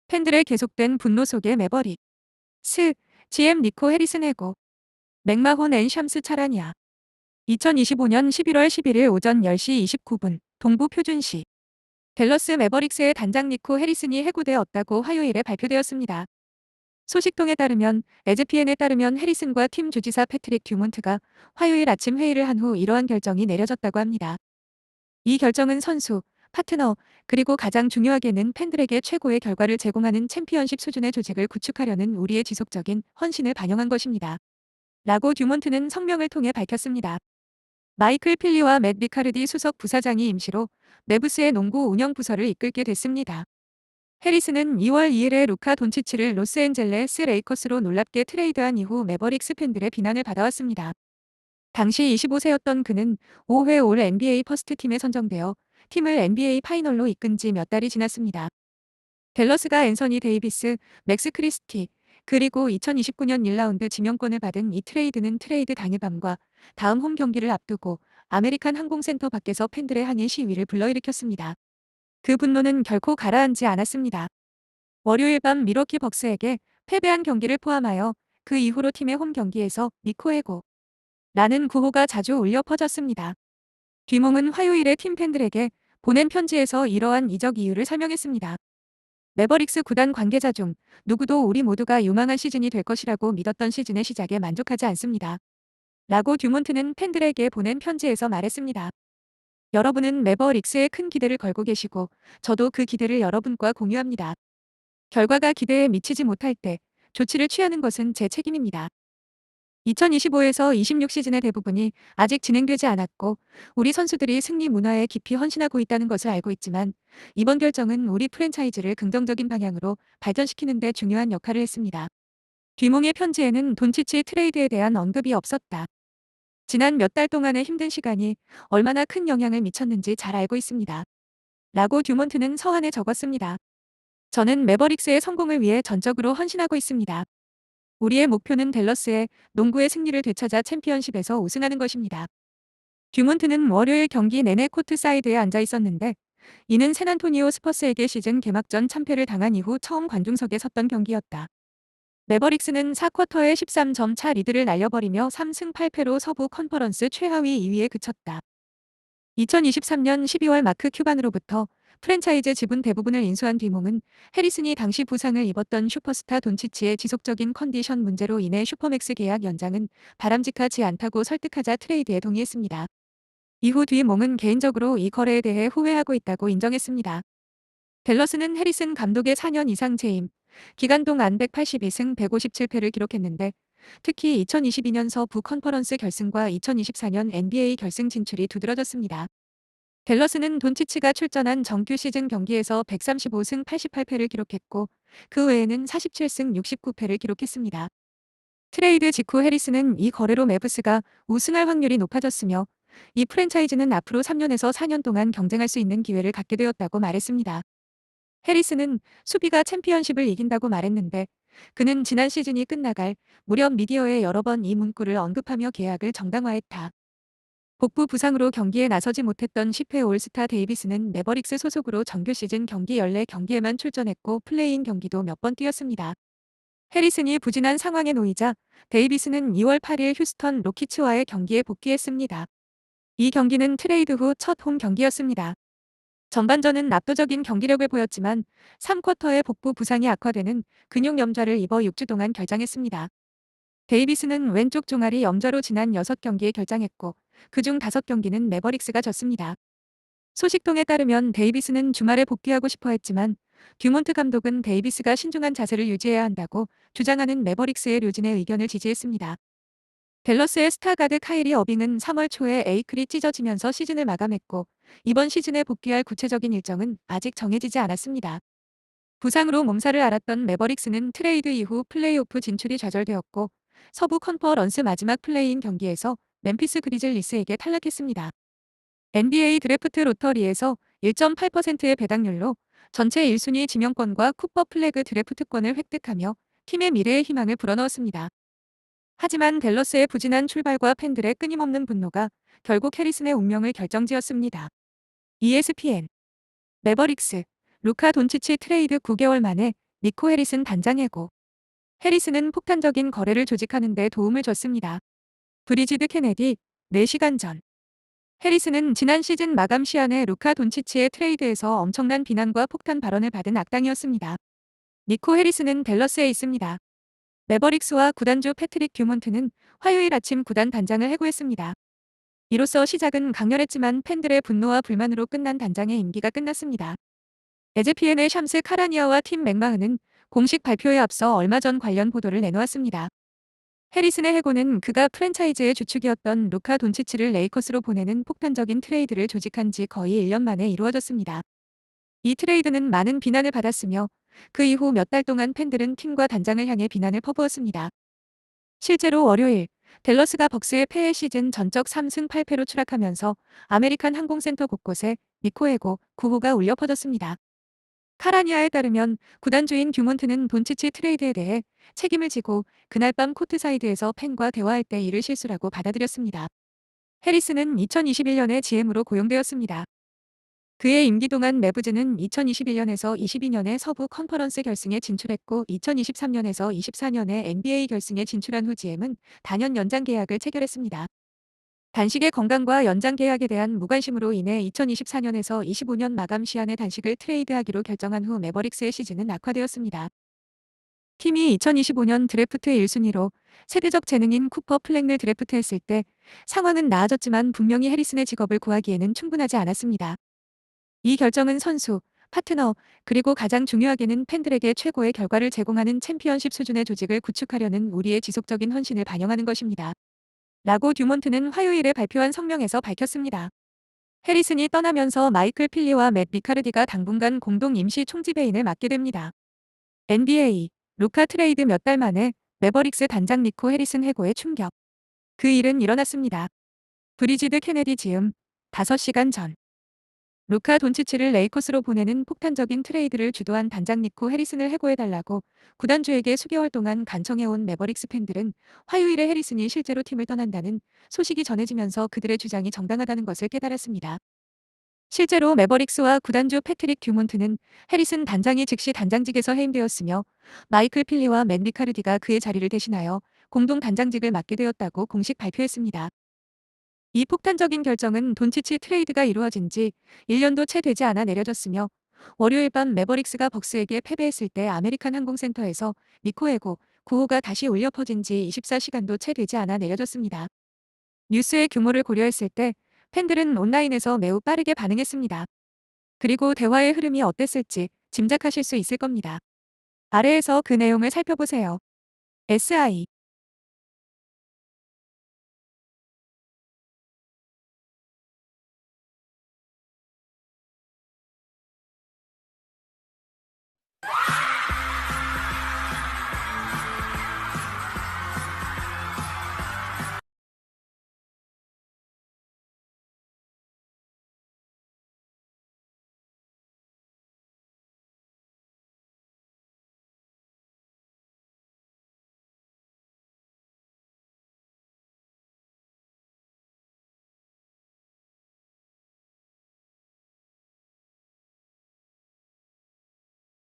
팬들의 계속된 분노 속에 매버릭, 스, GM 니코 해리슨 해고, 맥마혼 앤 샴스 차라냐. 2025년 11월 11일 오전 10시 29분, 동부 표준시. 댈러스 매버릭스의 단장 니코 해리슨이 해고되었다고 화요일에 발표되었습니다. 소식통에 따르면 에즈피엔에 따르면 해리슨과 팀 주지사 패트릭 듀몬트가 화요일 아침 회의를 한 후 이러한 결정이 내려졌다고 합니다. 이 결정은 선수, 파트너, 그리고 가장 중요하게는 팬들에게 최고의 결과를 제공하는 챔피언십 수준의 조직을 구축하려는 우리의 지속적인 헌신을 반영한 것입니다. 라고 듀몬트는 성명을 통해 밝혔습니다. 마이클 필리와 맷 비카르디 수석 부사장이 임시로 매부스의 농구 운영 부서를 이끌게 됐습니다. 해리슨은 2월 2일에 루카 돈치치를 로스앤젤레스 레이커스로 놀랍게 트레이드한 이후 매버릭스 팬들의 비난을 받아왔습니다. 당시 25세였던 그는 5회 올 NBA 퍼스트 팀에 선정되어 팀을 NBA 파이널로 이끈 지 몇 달이 지났습니다. 댈러스가 앤서니 데이비스, 맥스 크리스티, 그리고 2029년 1라운드 지명권을 받은 이 트레이드는 트레이드 당일 밤과 다음 홈 경기를 앞두고 아메리칸 항공센터 밖에서 팬들의 항의 시위를 불러일으켰습니다. 그 분노는 결코 가라앉지 않았습니다. 월요일 밤 미러키 벅스에게 패배한 경기를 포함하여 그 이후로 팀의 홈 경기에서 니코 해고 라는 구호가 자주 울려 퍼졌습니다. 듀몽은 화요일에 팀 팬들에게 보낸 편지에서 이러한 이적 이유를 설명했습니다. 매버릭스 구단 관계자 중 누구도 우리 모두가 유망한 시즌이 될 것이라고 믿었던 시즌의 시작에 만족하지 않습니다. 라고 듀몬트는 팬들에게 보낸 편지에서 말했습니다. 여러분은 매버릭스에 큰 기대를 걸고 계시고 저도 그 기대를 여러분과 공유합니다. 결과가 기대에 미치지 못할 때 조치를 취하는 것은 제 책임입니다. 2025에서 26 시즌의 대부분이 아직 진행되지 않았고 우리 선수들이 승리 문화에 깊이 헌신하고 있다는 것을 알고 있지만 이번 결정은 우리 프랜차이즈를 긍정적인 방향으로 발전시키는 데 중요한 역할을 했습니다. 듀몽의 편지에는 돈치치 트레이드에 대한 언급이 없었다. 지난 몇 달 동안의 힘든 시간이 얼마나 큰 영향을 미쳤는지 잘 알고 있습니다. 라고 듀몬트는 서한에 적었습니다. 저는 매버릭스의 성공을 위해 전적으로 헌신하고 있습니다. 우리의 목표는 댈러스의 농구의 승리를 되찾아 챔피언십에서 우승하는 것입니다. 듀몬트는 월요일 경기 내내 코트 사이드에 앉아 있었는데 이는 샌안토니오 스퍼스에게 시즌 개막전 참패를 당한 이후 처음 관중석에 섰던 경기였다. 매버릭스는 4쿼터에 13점 차 리드를 날려버리며 3승 8패로 서부 컨퍼런스 최하위 2위에 그쳤다. 2023년 12월 마크 큐반으로부터 프랜차이즈 지분 대부분을 인수한 듀몽은 해리슨이 당시 부상을 입었던 슈퍼스타 돈치치의 지속적인 컨디션 문제로 인해 슈퍼맥스 계약 연장은 바람직하지 않다고 설득하자 트레이드에 동의했습니다. 이후 듀몽은 개인적으로 이 거래에 대해 후회하고 있다고 인정했습니다. 댈러스는 해리슨 감독의 4년 이상 재임, 기간 동안 182승 157패를 기록했는데 특히 2022년 서부 컨퍼런스 결승과 2024년 NBA 결승 진출이 두드러졌습니다. 댈러스는 돈치치가 출전한 정규 시즌 경기에서 135승 88패를 기록했고 그 외에는 47승 69패를 기록했습니다. 트레이드 직후 해리슨은 이 거래로 매브스가 우승할 확률이 높아졌으며 이 프랜차이즈는 앞으로 3년에서 4년 동안 경쟁할 수 있는 기회를 갖게 되었다고 말했습니다. 해리슨은 수비가 챔피언십을 이긴다고 말했는데 그는 지난 시즌이 끝나갈 무렵 미디어에 여러 번 이 문구를 언급하며 계약을 정당화했다. 복부 부상으로 경기에 나서지 못했던 10회 올스타 데이비스는 매버릭스 소속으로 정규 시즌 경기 14경기에만 출전했고 플레이인 경기도 몇 번 뛰었습니다. 해리슨이 부진한 상황에 놓이자 데이비스는 2월 8일 휴스턴 로키츠와의 경기에 복귀했습니다. 이 경기는 트레이드 후 첫 홈 경기였습니다. 전반전은 압도적인 경기력을 보였지만 3쿼터에 복부 부상이 악화되는 근육 염좌를 입어 6주 동안 결장했습니다. 데이비스는 왼쪽 종아리 염좌로 지난 6경기에 결장했고 그중 5경기는 매버릭스가 졌습니다. 소식통에 따르면 데이비스는 주말에 복귀하고 싶어 했지만 듀몬트 감독은 데이비스가 신중한 자세를 유지해야 한다고 주장하는 매버릭스의 류진의 의견을 지지했습니다. 댈러스의 스타가드 카이리 어빙은 3월 초에 에이클이 찢어지면서 시즌을 마감했고 이번 시즌에 복귀할 구체적인 일정은 아직 정해지지 않았습니다. 부상으로 몸살을 앓았던 매버릭스는 트레이드 이후 플레이오프 진출이 좌절되었고 서부 컨퍼런스 마지막 플레이인 경기에서 멤피스 그리즐리스에게 탈락했습니다. NBA 드래프트 로터리에서 1.8%의 배당률로 전체 1순위 지명권과 쿠퍼 플래그 드래프트권을 획득하며 팀의 미래의 희망을 불어넣었습니다. 하지만 댈러스의 부진한 출발과 팬들의 끊임없는 분노가 결국 해리슨의 운명을 결정지었습니다. ESPN 매버릭스 루카 돈치치 트레이드 9개월 만에 니코 해리슨 단장 해고. 해리슨은 폭탄적인 거래를 조직하는 데 도움을 줬습니다. 브리지드 케네디, 4시간 전. 해리슨은 지난 시즌 마감 시한에 루카 돈치치의 트레이드에서 엄청난 비난과 폭탄 발언을 받은 악당이었습니다. 니코 해리슨은 댈러스에 있습니다. 매버릭스와 구단주 패트릭 듀몬트는 화요일 아침 구단 단장을 해고했습니다. 이로써 시작은 강렬했지만 팬들의 분노와 불만으로 끝난 단장의 임기가 끝났습니다. 에제피엔의 샴스 카라니아와 팀 맥마흐는 공식 발표에 앞서 얼마 전 관련 보도를 내놓았습니다. 해리슨의 해고는 그가 프랜차이즈의 주축이었던 루카 돈치치를 레이커스로 보내는 폭탄적인 트레이드를 조직한 지 거의 1년 만에 이루어졌습니다. 이 트레이드는 많은 비난을 받았으며 그 이후 몇 달 동안 팬들은 팀과 단장을 향해 비난을 퍼부었습니다. 실제로 월요일 댈러스가 벅스의 패해 시즌 전적 3승 8패로 추락하면서 아메리칸 항공센터 곳곳에 니코 해고 구호가 울려 퍼졌습니다. 카라니아에 따르면 구단주인 듀몬트는 돈치치 트레이드에 대해 책임을 지고 그날 밤 코트사이드에서 팬과 대화할 때 이를 실수라고 받아들였습니다. 해리슨은 2021년에 GM으로 고용되었습니다. 그의 임기 동안 매부즈는 2021년에서 22년에 서부 컨퍼런스 결승에 진출했고 2023년에서 24년에 NBA 결승에 진출한 후 GM은 단연 연장 계약을 체결했습니다. 단식의 건강과 연장 계약에 대한 무관심으로 인해 2024년에서 25년 마감 시한에 단식을 트레이드하기로 결정한 후 매버릭스의 시즌은 악화되었습니다. 팀이 2025년 드래프트 1순위로 세대적 재능인 쿠퍼 플랭을 드래프트했을 때 상황은 나아졌지만 분명히 해리슨의 직업을 구하기에는 충분하지 않았습니다. 이 결정은 선수, 파트너, 그리고 가장 중요하게는 팬들에게 최고의 결과를 제공하는 챔피언십 수준의 조직을 구축하려는 우리의 지속적인 헌신을 반영하는 것입니다. 라고 듀몬트는 화요일에 발표한 성명에서 밝혔습니다. 해리슨이 떠나면서 마이클 필리와 맷 리카르디가 당분간 공동 임시 총지배인을 맡게 됩니다. NBA, 루카 트레이드 몇 달 만에 매버릭스 단장 니코 해리슨 해고의 충격. 그 일은 일어났습니다. 브리지드 케네디 즈음, 5시간 전. 루카 돈치치를 레이커스로 보내는 폭탄적인 트레이드를 주도한 단장 니코 해리슨을 해고해달라고 구단주에게 수개월 동안 간청해온 매버릭스 팬들은 화요일에 해리슨이 실제로 팀을 떠난다는 소식이 전해지면서 그들의 주장이 정당하다는 것을 깨달았습니다. 실제로 매버릭스와 구단주 패트릭 듀몬트는 해리슨 단장이 즉시 단장직에서 해임되었으며 마이클 필리와 맨 리카르디가 그의 자리를 대신하여 공동 단장직을 맡게 되었다고 공식 발표했습니다. 이 폭탄적인 결정은 돈치치 트레이드가 이루어진 지 1년도 채 되지 않아 내려졌으며 월요일 밤 매버릭스가 벅스에게 패배했을 때 아메리칸 항공센터에서 니코 해고 구호가 다시 울려 퍼진 지 24시간도 채 되지 않아 내려졌습니다. 뉴스의 규모를 고려했을 때 팬들은 온라인에서 매우 빠르게 반응했습니다. 그리고 대화의 흐름이 어땠을지 짐작하실 수 있을 겁니다. 아래에서 그 내용을 살펴보세요. SI